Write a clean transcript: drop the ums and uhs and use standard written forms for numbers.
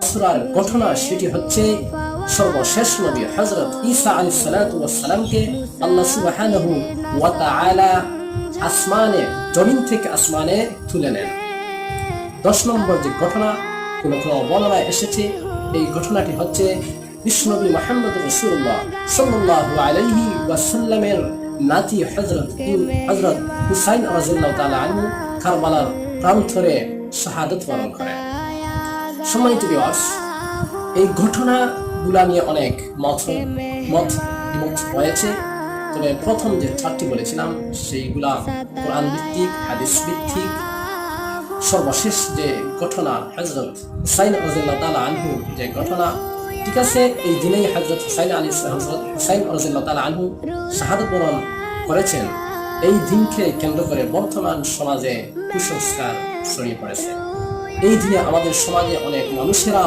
সূরার ঘটনা সেটি হচ্ছে সর্বশেষ নবী হযরত ঈসা আলাইহিস সালাতু ওয়াস সালামকে আল্লাহ সুবহানাহু ওয়া তাআলা আসমানে জমিন থেকে আসমানে তুলে নেন। 10 নম্বর যে ঘটনা কোন কোন বর্ণনায় এসেছে, এই ঘটনাটি হচ্ছে বিশ্বনবী মুহাম্মদ রাসূলুল্লাহ সাল্লাল্লাহু আলাইহি ওয়াসাল্লামের নাতি হযরত হুসাইন রাদিয়াল্লাহু তাআলা আনহু কারবালার প্রান্তরে শাহাদাত বরণ করেন। সম্মানিত ভিউয়ার্স, এই ঘটনাগুলা নিয়ে অনেক মত রয়েছে, তবে প্রথম যে 4টি বলেছিলাম সেইগুলা কোরআন ভিত্তিক, হাদিস ভিত্তিক। সর্বশেষ যে ঘটনা হযরত হুসাইন রাদিয়াল্লাহু তাআলা আনহু যে ঘটনা, ঠিক আছে, এই দিনেই হযরত হুসাইন রাদিয়াল্লাহু তাআলা আনহু শাহাদাত বরণ করেছেন। এই দিনকে কেন্দ্র করে বর্তমান সমাজে কুসংস্কার ছড়িয়ে পড়েছে। এই দিনে আমাদের সমাজে অনেক মানুষেরা